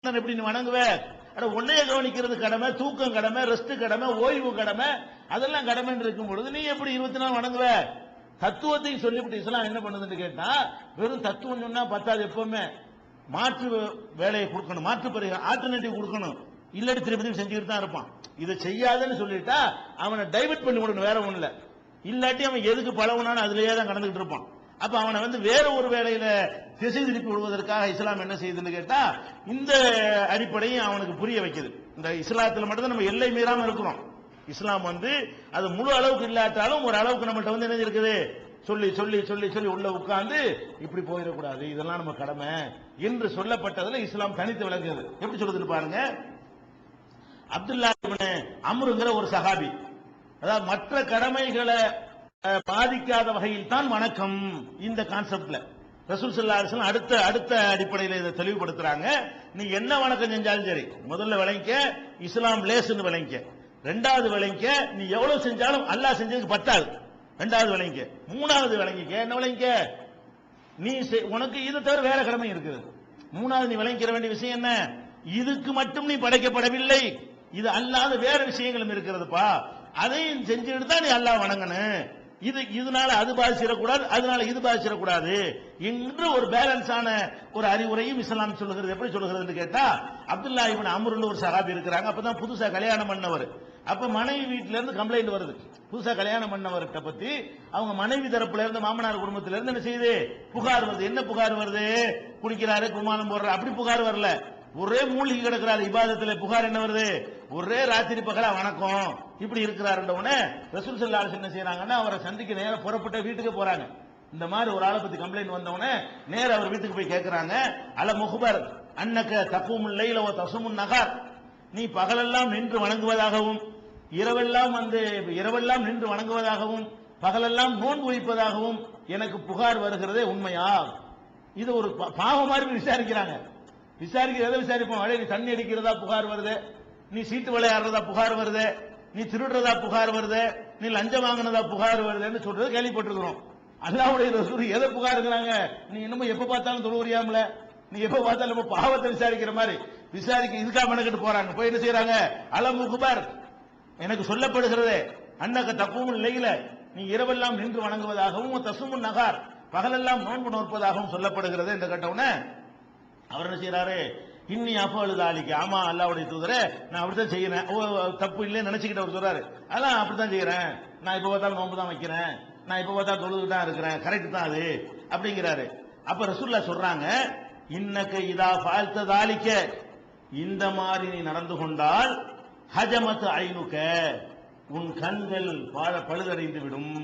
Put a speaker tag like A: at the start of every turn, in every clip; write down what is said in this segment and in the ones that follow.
A: எப்படி நீ வணங்குவ? உன்னைய கவனிக்கிறது கடமை, தூக்கம் கடமை, ரெஸ்ட் கடமை, ஓய்வு கடமை, அதெல்லாம் கடமை இருக்கும் பொழுது நீ எப்படி 24 வணங்குவ? தத்துவத்தையும் சொல்லிவிட்டு இஸ்லாம் என்ன பண்ணுதுன்னு கேட்டா, வெறும் தத்துவம் சொன்னா பத்தாது, எப்பவுமே மாற்று வேலையை கொடுக்கணும், மாற்று பரிகாரம் ஆல்டர்னேட்டிவ் கொடுக்கணும். இல்லாட்டி திருப்பதி செஞ்சுக்கிட்டு தான் இருப்பான். இதை செய்யாதன்னு சொல்லிட்டா அவனை டைவர்ட் பண்ணி விடணும், வேற ஒண்ணு இல்ல. இல்லாட்டி அவன் எதுக்கு பழகுனான்னு அதுலயே தான் கடந்துகிட்டு இருப்பான். அப்ப அவனை வேற ஒரு வேலையில திசை திருப்பி விடுவதற்காக இஸ்லாம் என்ன செய்யுதுன்னு கேட்டா, இந்த அடிப்படையும் அவனுக்கு புரிய வைக்குது. இந்த இஸ்லாத்துல மட்டும் நம்ம எல்லை மீறாம இருக்கிறோம். இஸ்லாம் அது முழு அளவுக்கு இல்லாட்டாலும் ஒரு அளவுக்கு நம்மள்ட்ட என்ன இருக்குது, சொல்லி சொல்லி சொல்லி சொல்லி உள்ள உட்கார்ந்து இப்படி போயிடக்கூடாது, இதெல்லாம் நம்ம கடமை என்று சொல்லப்பட்டதுல இஸ்லாம் தனித்து விளங்குது. எப்படி சொல்லுதுன்னு பாருங்க. அப்துல்லா இப்னு அம்ருங்கிற ஒரு சஹாபி, அதாவது மற்ற கடமைகளை பாதிக்காத வகையில் தான் வணக்கம். இந்த கான்செப்ட்ல ரசூல் ஸல்லல்லாஹு அலைஹி வஸல்லம் அடுத்த அடிப்படையில் இதை தெளிவுபடுத்துறாங்க. நீ என்ன வணக்கம் செஞ்சாலும் சரி, முதல்ல விளங்கிக்க இஸ்லாம் லேசுன்னு விளங்கிக்க. ரெண்டாவது விளங்கிக்க நீ எவ்வளவு செஞ்சாலும் அல்லாஹ் செஞ்சதுக்கு பத்தாது. ரெண்டாவது விளங்கிக்க. மூணாவது விளங்கிக்க என்ன விளங்கிக்க, நீ உனக்கு இதை தவிர வேற கடமை இருக்குது. மூணாவது நீ விளங்கிக்கிற வேண்டிய விஷயம் என்ன, இதுக்கு மட்டும் நீ படைக்கப்படவில்லை, இது அல்லாத வேற விஷயங்களும் இருக்கிறதுப்பா, அதையும் செஞ்சுட்டு தான் நீ அல்லாஹ் வணங்கணும். இதனால அது பாதிச்சிடக்கூடாது, அதனால இது பாதிச்சிடக்கூடாது என்று ஒரு பேலன்ஸான ஒரு அறிவுரையும் இஸ்லாம் சொல்லுகிறது. எப்படி சொல்லுகிறது கேட்டா, அப்துல்லா இப்னு அம்ருன்னு ஒரு சஹாபி இருக்கிறாங்க. அப்பதான் புதுசா கல்யாணம் பண்ணவர். அப்ப மனைவி வீட்டில இருந்து கம்ப்ளைண்ட் வருது. புதுசா கல்யாணம் பண்ணவர்கிட்ட பத்தி அவங்க மனைவி தரப்புல இருந்து, மாமனார் குடும்பத்தில இருந்து என்ன செய்யுது, புகார் வருது. என்ன புகார் வருது, குடிக்கிறாரு, குமானம் போடுறாரு, அப்படி புகார் வரல. ஒரே மூலிகை கிடக்கிறாரு இபாதத்துல. புகார் என்ன வருது, ஒரே ராத்திரி பகலா வணக்கம் இப்படி இருக்கிறாரு. ரசூல் ஸல்லல்லாஹு அலைஹி வஸல்லம் என்ன செய்யறாங்கன்னா, அவரை சந்திக்க நேர புறப்பட்ட வீட்டுக்கு போறாங்க. இந்த மாதிரி ஒரு ஆளை பத்தி கம்ப்ளைண்ட் வந்தவனே நேர அவர் வீட்டுக்கு போய் கேட்கிறாங்க. அல முஹ்பர் அன்னக தகூமுல் லைல வ தஸுமுன் நஹார், நீ பகலெல்லாம் நின்று வணங்குவதாகவும் இரவெல்லாம் நின்று வணங்குவதாகவும் பகலெல்லாம் நோன்பு வைப்பதாகவும் எனக்கு புகார் வருகிறதே உண்மையா? இது ஒரு பாவம் மாதிரி விசாரிக்கிறாங்க. எதை விசாரிப்போம், நீ தண்ணி அடிக்கிறதா புகார் வருது, நீ சீட்டு விளையாடுறதா புகார் வருது, நீ திருடுறதா புகார் வருது, நீ லஞ்சம் வாங்கினதா புகார் வருதுன்னு சொல்றது கேள்விப்பட்டிருக்கிறோம். அல்லாஹ்வுடைய ரசூல் எதை புகாருங்கிறாங்க, நீ இன்னமும் எப்ப பார்த்தாலும் தொழுவுறியாமல, நீ எப்ப பார்த்தாலும் நம்ம பாவத்தை விசாரிக்கிற மாதிரி இதுக்கா மெனக்கிட்டு போறாங்க. போய் என்ன செய்யறாங்க, அலம் முகுபர் எனக்கு சொல்லப்படுகிறது, அன்னக தக்கூமுல் லைல நீ இரவெல்லாம் நின்று வணங்குவதாகவும் தசுமுன் நகார் பகலெல்லாம் நோன்பு நோற்பதாகவும் சொல்லப்படுகிறது என்று கேட்டவுடனே அவர் என்ன செய்யறாரு, இன்னி அஃபலுதாலிக்கு, ஆமா அல்லாஹ்வுடைய தூதரே நான் அப்படித்தான் செய்யறேன், தப்பு இல்லைன்னு நினைச்சுக்கிட்டு அவர் சொல்றாரு. அதான் அப்படித்தான் செய்யறேன், நான் இப்ப பார்த்தாலும் நோன்பு தான் வைக்கிறேன், நான் இப்ப பார்த்தா தொழுது தான் இருக்கிறேன், கரெக்ட் தான் அது அப்படிங்கிறாரு. அப்ப ரசூலுல்லாஹ் சொல்றாங்க, இன்னக இதா ஃபால்ததாலிக்க, இந்த மாதிரி நீ நடந்து கொண்டால் ஹஜமத் ஐனுக, உன் கண்கள் பழுதடைந்து விடும்.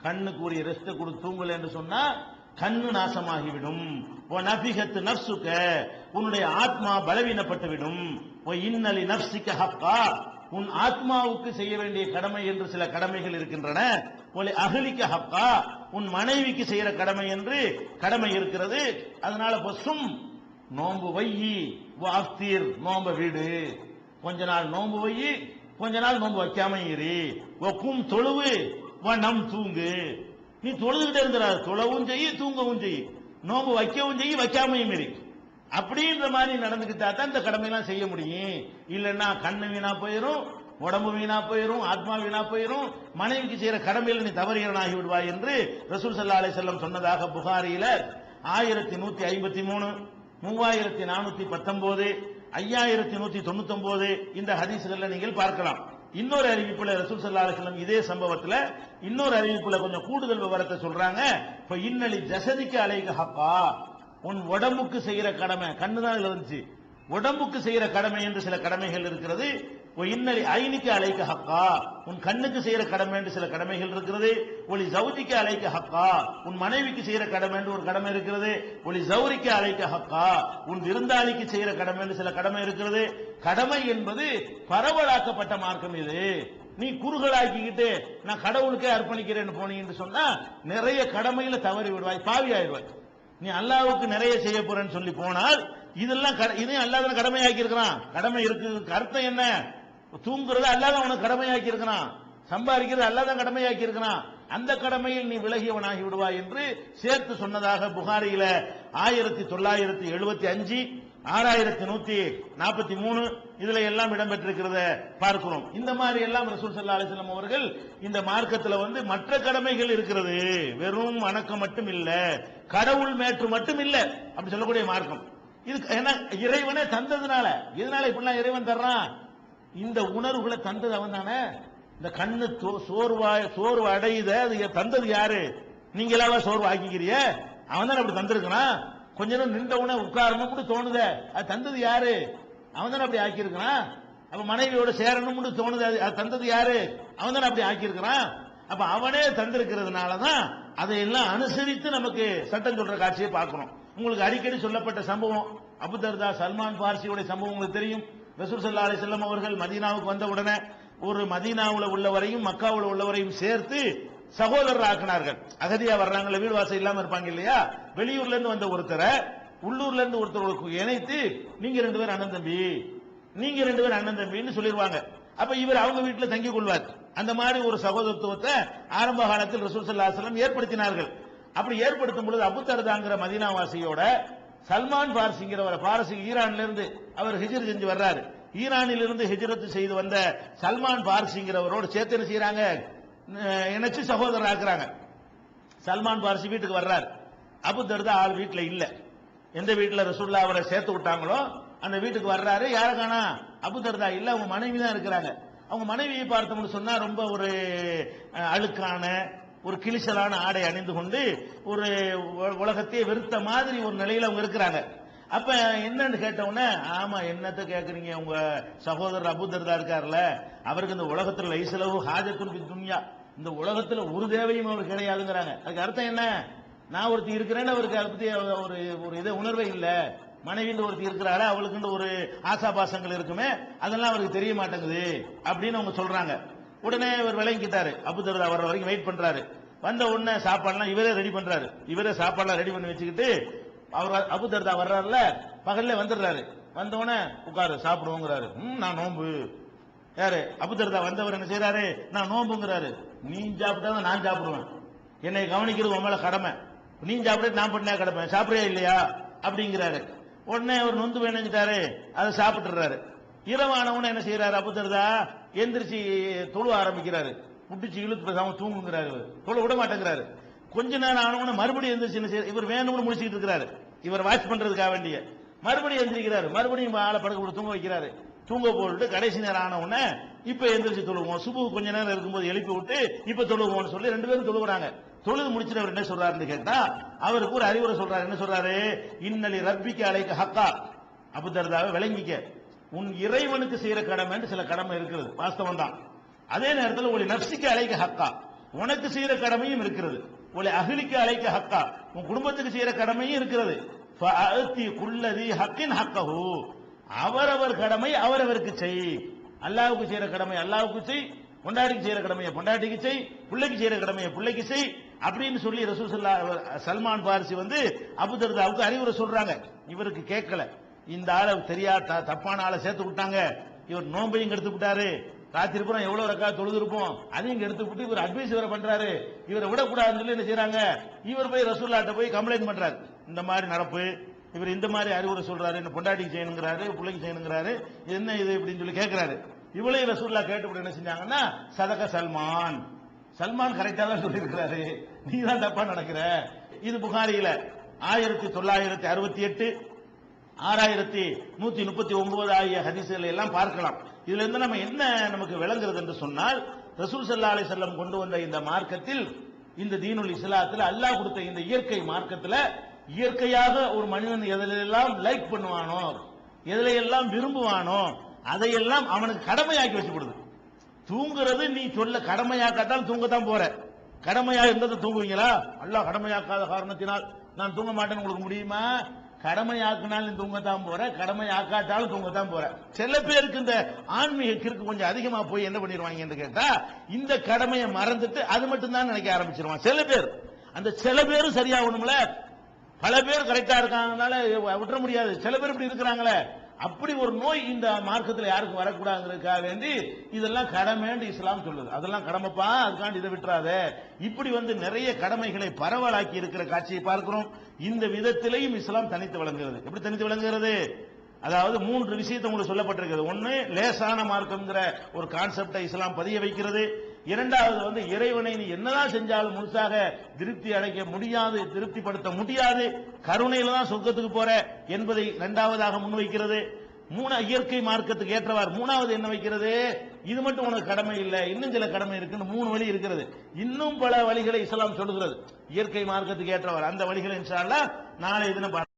A: கண்ணுக்கு உரிய ரெஸ்ட் கொடு, தூங்கல என்று சொன்னா கண்ணு நாசமாகிவிடும். நபிகத்து நப்சுக, உன்னுடைய ஆத்மா பலவீனப்பட்டு விடும். இன்னலி நப்சிக ஹக்கா, உன் ஆத்மாவுக்கு செய்ய வேண்டிய கடமை என்று சில கடமைகள் இருக்கின்றன. அகலிக்க ஹக்கா, உன் மனைவிக்கு செய்யற கடமை என்று கடமை இருக்கிறது. அதனால பசும் நோன்பு வையி, வாஃப்தீர் நோம்ப வீடு, கொஞ்ச நாள் நோன்பு வையி, கொஞ்ச நாள் நோன்பு வைக்காம இரு. கும் தொழுவு நம் தூங்கு, நீ தொழுதுகிட்டே இருக்கிறார், தொழவும் செய்ய தூங்கவும் செய்ய, நோன்பு வைக்கவும் செய்ய வைக்காமையும் இரு. அப்படின்ற மாதிரி நடந்துகிட்டா தான் இந்த கடமையெல்லாம் செய்ய முடியும். இல்லைன்னா கண்ணு வீணா போயிரும், உடம்பு வீணா போயிரும், ஆத்மா வீணா போயிரும், மனைவிக்கு செய்யற கடமையில் நீ தவறியவனாகி விடுவாய் என்று ரசூல் ஸல்லல்லாஹு அலைஹி வஸல்லம் சொன்னதாக புகாரியில 1153, 3419, 5199 இந்த ஹதீஸ்கள்ல நீங்கள் பார்க்கலாம். இன்னொரு அறிவிப்புல ரசூல் ஸல்லல்லாஹு அலைஹி வஸல்லம் இதே சம்பவத்துல இன்னொரு அறிவிப்புல கொஞ்சம் கூடுதல் விவரத்தை சொல்றாங்க. இப்ப இன்னலி ஜஸதிக அலைக ஹக்கா, உன் உடம்புக்கு செய்யற கடமை, கண்ணுதான் இருந்துச்சு, உடம்புக்கு செய்யற கடமை என்று சில கடமைகள் இருக்கிறது. இன்னலி ஐனிக்க அலைக ஹக்கா, உன் கண்ணுக்கு செய்யற கடமை என்று சில கடமைகள் இருக்கிறது. ஒலி ஜௌஜிக்க அலைக ஹக்கா, உன் மனைவிக்கு செய்யற கடமை என்று ஒரு கடமை இருக்கிறது. ஒலி ஜௌரிக்க அலைக ஹக்கா, உன் விருந்தாளிக்கு செய்யற கடமை என்று சில கடமை இருக்கிறது. கடமை என்பது பரவலாக்கப்பட்ட மார்க்கம். இது நீ குறுகலாக்கிக்கிட்டு நான் கடவுளுக்கே அர்ப்பணிக்கிறேன்னு போனீங்கன்னு சொன்னா நிறைய கடமையில தவறி விடுவாய், பாவி ஆயிடுவாய். நீ அல்லாஹ்வுக்கு நிறைய செய்ய போறேன்னு சொல்லி போனால் இதெல்லாம் இதையும் அல்லாஹ் தான் கடமையாக்கி இருக்கிறான். கடமை இருக்கு, அர்த்தம் என்ன, தூங்குறது அல்லாஹ் தான் உனக்கு கடமையாக்கி இருக்கிறான், சம்பாதிக்கிறது அல்லாஹ் தான் கடமையாக்கி இருக்கிறான். அந்த கடமையில் நீ விலகியவனாகி விடுவாய் என்று சேர்த்து சொன்னதாக புகாரியில 1975, 6143 இதுல எல்லாம் இடம்பெற்றிருக்கிறத பார்க்கிறோம். இந்த மாதிரி எல்லாம் ரசூல் ஸல்லல்லாஹு அலைஹி வஸல்லம் அவர்கள் இந்த மார்க்கத்துல மற்ற கடமைகள் இருக்கிறது, வெறும் வணக்கம் மட்டும் இல்ல, கடவுள் மேற்று மட்டும் இல்ல அப்படி சொல்லக்கூடிய மார்க்கம் இது. ஏன்னா இறைவனே தந்ததுனால, இதனால இப்படிலாம் இறைவன் தர்றான், இந்த உணர்வுகளை தந்தது அவன் தானே. இந்த கண்ணு சோர்வு அடையுத அது தந்தது யாரு? நீங்களாவா சோர்வு ஆக்கிக்கிறிய? அவன் தான் அப்படி தந்திருக்கிறான். கொஞ்ச நேரம் நின்ற உடனே உட்காரணும் கூட தோணுத, அது தந்தது யாரு? அவன் தானே அப்படி ஆக்கியிருக்கிறான். அப்ப மனைவியோட சேரணும் தோணுது, அது தந்தது யாரு? அவன் தானே அப்படி ஆக்கியிருக்கிறான். அப்ப அவனே தந்திருக்கிறதுனாலதான் அதையெல்லாம் அனுசரித்து நமக்கு சட்டம் சொல்ற காட்சியை பார்க்கணும். உங்களுக்கு அடிக்கடி சொல்லப்பட்ட சம்பவம் அபூ தர்தா சல்மான் பார்சியோட சம்பவம் உங்களுக்கு தெரியும். ரசூல் ஸல்லல்லாஹு அலைஹி வஸல்லம் அவர்கள் மதீனாவுக்கு வந்த உடனே ஒரு மதீனாவுல உள்ளவரையும் மக்காவுல உள்ளவரையும் சேர்த்து சகோதரர் ஆக்கினார்கள். அகதியா வர்றாங்கல்ல, வீடு வாசல் இல்லாம இருப்பாங்க இல்லையா, வெளியூர்ல இருந்து வந்த ஒருத்தரை உள்ளூர்ல இருந்து ஒருத்தருக்கு இணைத்து நீங்க 2 பேரும் அண்ணன் தம்பி, நீங்க 2 பேரும் அண்ணன் தம்பின்னு சொல்லிடுவாங்க. அப்ப இவர் அவங்க வீட்டுல தங்கி கொள்வார். அந்த மாதிரி ஒரு சகோதரத்துவத்தை ஆரம்ப காலத்தில் ரசூல் ஸல்லல்லாஹு அலைஹி வஸல்லம் ஏற்படுத்தினார்கள். அப்படி ஏற்படுத்தும் பொழுது அபூ தர்தாங்கிற மதீனாவாசியோட சல்மான் பார்சிங்கிறவரை, பாரசி ஈரான்ல இருந்து அவர் ஹிஜ்ர் செஞ்சு வர்றாரு. ஈரானில் இருந்து ஹிஜ்ரத் செய்து வந்த சல்மான் பார்சிங்கிறவரோட சேர்த்து என்ன செய்யறாங்க, இணைச்சு சகோதரர் ஆக்குறாங்க. சல்மான் பார்சி வீட்டுக்கு வர்றாரு. அபூ தர்தா ஆள் வீட்டுல இல்ல. எந்த வீட்டுல ரசூலுல்லாஹ் அவரை சேர்த்து விட்டாங்களோ அந்த வீட்டுக்கு வர்றாரு. யாரை காணா? அபூ தர்தா இல்ல, அவங்க மனைவி தான் இருக்கிறாங்க. அவங்க மனைவியை பார்த்தோம்னு சொன்னா ரொம்ப ஒரு அழுக்கான ஒரு கிழிசலான ஆடை அணிந்து கொண்டு ஒரு உலகத்தையே வெறுத்த மாதிரி ஒரு நிலையில அவங்க இருக்கிறாங்க. அப்ப என்னன்னு கேட்டவுடனே, ஆமா என்னத்த கேக்குறீங்க, உங்க சகோதரர் அபூ தர்தா இருக்காருல்ல, அவருக்கு இந்த உலகத்துல லைசலவு ஹாஜத்துல் ஃபி துன்யா, இந்த உலகத்துல ஒரு தேவையும் அவர் கிடையாதுங்கிறாங்க. அதுக்கு அர்த்தம் என்ன? நான் ஒருத்தி இருக்கிறேன்னு அவருக்கு அதை பத்தி ஒரு இதை உணர்வே இல்ல. மனைவின்னு ஒருத்தி இருக்கிறாரு, அவளுக்கு ஒரு ஆசாபாசங்கள் இருக்குமே, அதெல்லாம் அவருக்கு தெரிய மாட்டேங்குது அப்படின்னு அவங்க சொல்றாங்க. உடனே இவர் விளங்கிட்டாரு. அபூ தர்தா வர்ற வரைக்கும் வெயிட் பண்றாரு. வந்த உடனே சாப்பாடுலாம் இவரே ரெடி பண்றாரு. இவரே சாப்பாடுலாம் ரெடி பண்ணி வச்சுக்கிட்டு அவர் அபூ தர்தா வர்றாருல, பகல்ல வந்துடுறாரு. வந்த உடனே உட்காரு சாப்பிடுவோங்கிறாரு. நான் நோம்பு. யாரு? அபூ தர்தா வந்தவர் என்ன செய்யறாரு? நான் நோம்புங்கிறாரு. நீ சாப்பிட்டா நான் சாப்பிடுவேன், என்னை கவனிக்கிறது உன் மேல கடமை, நீ சாப்பிட்டு நான் பண்ணா கிடப்பேன், சாப்பிடுறியா இல்லையா அப்படிங்கிறாரு. உடனே அவர் நொந்து வேணுங்கிட்டாரு, அதை சாப்பிட்டுறாரு. இரவானவன என்ன செய்யறாரு? அபூ தர்தா எந்திரிச்சு தொழு ஆரம்பிக்கிறாரு. முட்டிச்சு இழுத்து பேசாம தூங்குங்கிறாரு. தொழ விட மாட்டேங்கிறாரு. கொஞ்ச நேரம் ஆனவன மறுபடியும் எந்திரிச்சு இவர் வேணும்னு முடிச்சுக்கிட்டு இருக்கிறாரு, இவர் வாட்ச் பண்றதுக்காக வேண்டிய. மறுபடியும் எந்திரிக்கிறாரு, மறுபடியும் ஆளை படுக்க போட்டு தூங்க வைக்கிறாரு. தூங்க போட்டு கடைசி நேரம் ஆன உடனே இப்ப எந்திரிச்சு தொழுவோம், சுபு கொஞ்ச நேரம் இருக்கும்போது எழுப்பி விட்டு இப்ப தொழுவோம்னு சொல்லி 2 பேரும் தொழுகிறாங்க. தொழுது முடிச்சுட்டு அவர் என்ன சொல்றாருன்னு கேட்டா, அவருக்கு ஒரு அறிவுரை சொல்றாரு. என்ன சொல்றாரு? இன்னலி ரப்பிக்க அலைக்க ஹக்கா, அபூ தர்தாவை விளங்கிக்க, உன் இறைவனுக்கு செய்யற கடமைன்னு சில கடமை இருக்கிறது, வாஸ்தவம் தான். அதே நேரத்தில் ஒரு நப்சிக்கு அலைக்க ஹக்கா, உனக்கு செய்யற கடமையும் இருக்கிறது. ஒரு அகிலிக்கு அலைக்க ஹக்கா, உன் குடும்பத்துக்கு செய்யற கடமையும் இருக்கிறது. குல்லதி ஹக்கின் ஹக்கஹு, அவரவர் கடமை அவரவருக்கு செய். அல்லாஹ்வுக்கு செய்யற கடமை அல்லாஹ்வுக்கு செய், பொண்டாட்டிக்கு செய்யற கடமையை பொண்டாட்டிக்கு செய், பிள்ளைக்கு செய்யற கடமையை பிள்ளைக்கு செய் அப்படின்னு சொல்லி ரசூல் சல்மான் பார்சி அபூ தர்தாவுக்கு அறிவுரை சொல்றாங்க. இவருக்கு கேட்கல. இந்த ஆளை தெரியா தப்பான ஆளை சேர்த்து விட்டாங்க, இவர் நோம்பையும் கெடுத்து விட்டாரு, ராத்திரி பூரா எவ்வளவு ரக்கா தொழுது இருப்போம் அதையும் எடுத்து விட்டு இவர் அட்வைஸ் வேற பண்றாரு, இவரை விடக்கூடாதுன்னு சொல்லி என்ன செய்யறாங்க, இவர் போய் ரசூலுல்லாஹ்ட்ட போய் கம்ப்ளைண்ட் பண்றாரு. இந்த மாதிரி நடப்பு, இவர் இந்த மாதிரி அறிவுரை சொல்றாரு, என்ன பொண்டாட்டிக்கு செய்யணுங்கிறாரு, பிள்ளைக்கு செய்யணுங்கிறாரு, என்ன இது இப்படின்னு சொல்லி கேட்கிறாரு. இவளே ரசூலுல்லாஹ் கேட்டு என்ன செஞ்சாங்கன்னா, சதக சல்மான், சல்மான் கரெக்டா தான் சொல்லி இருக்கிறாரு, நீ தான் தப்பா நடக்கிற. இது புகாரியில 1968 6139 ஆகிய ஹதீஸ்களை எல்லாம் பார்க்கலாம். இதுல இருந்து நம்ம என்ன நமக்கு விளங்குறது என்று சொன்னால், ரசூல் ஸல்லல்லாஹு அலைஹி வஸல்லம் கொண்டு வந்த இந்த மார்க்கத்தில், இந்த தீனுல் இஸ்லாத்தில் அல்லாஹ் கொடுத்த இந்த இயற்கை மார்க்கத்தில், இயற்கையாக ஒரு மனிதன் எதிலெல்லாம் லைக் பண்ணுவானோ, எதிலெல்லாம் விரும்புவானோ, அதையெல்லாம் அவனுக்கு கடமையாக்கி வச்சுப்படுது. தூங்குறது நீ சொல்ல கடமையாக்காட்டால் தூங்கத்தான் போற. கடமையாக இருந்தது தூங்குவீங்களா? அல்லாஹ் கடமையாக்காத காரணத்தினால் நான் தூங்க மாட்டேன்னு உங்களுக்கு முடியுமா? கடமையாக்கினாலும் தூங்கத்தான் போற, கடமையாக்காட்டாலும் தூங்கத்தான் போற. சில பேருக்கு இந்த ஆன்மீக கிறுக்கு கொஞ்சம் அதிகமா போய் என்ன பண்ணிடுவாங்க என்று கேட்டா, இந்த கடமையை மறந்துட்டு அது மட்டும் தான் நினைக்க ஆரம்பிச்சிருவாங்க சில பேர். அந்த சில பேரும் சரியாகணும்ல, பல பேர் கரெக்டா இருக்காங்கனால விட்டுற முடியாது. சில பேர் இப்படி இருக்கிறாங்களே, அப்படி ஒரு நோய் இந்த மார்க்கத்தில் யாருக்கும் வரக்கூடாதுங்கிறதுக்காக வேண்டி இதெல்லாம் கடமைன்னு இஸ்லாம் சொல்லுது. அதெல்லாம் கடமைப்பா, அதுக்காண்டி இதை விட்டுறாத. இப்படி நிறைய கடமைகளை பரவலாக்கி இருக்கிற காட்சியை பார்க்கிறோம். இந்த விதத்திலையும் இஸ்லாம் தனித்து விளங்குகிறது. எப்படி தனித்து விளங்குகிறது? அதாவது மூன்று விஷயத்தை உங்களுக்கு சொல்லப்பட்டிருக்கிறது. ஒன்னு, லேசான மார்க்கம்ங்கிற ஒரு கான்செப்டை இஸ்லாம் பதிய வைக்கிறது. இரண்டாவது வந்து இறைவனை நீ என்னதான் செஞ்சாலும் முழுசாக திருப்தி அடைக்க முடியாது, திருப்திப்படுத்த முடியாது, கருணையில தான் சொர்க்கத்துக்கு போற என்பதை இரண்டாவதாக முன்வைக்கிறது. இயற்கை மார்க்கத்துக்கு ஏற்றவாறு மூணாவது என்ன வைக்கிறது, இது மட்டும் உனக்கு கடமை இல்லை, இன்னும் சில கடமை இருக்குன்னு மூணு வழி இருக்கிறது. இன்னும் பல வழிகளை இஸ்லாம் சொல்லுகிறது இயற்கை மார்க்கத்துக்கு ஏற்றவாறு. அந்த வழிகளை இன்ஷா அல்லாஹ் நாளை தினம்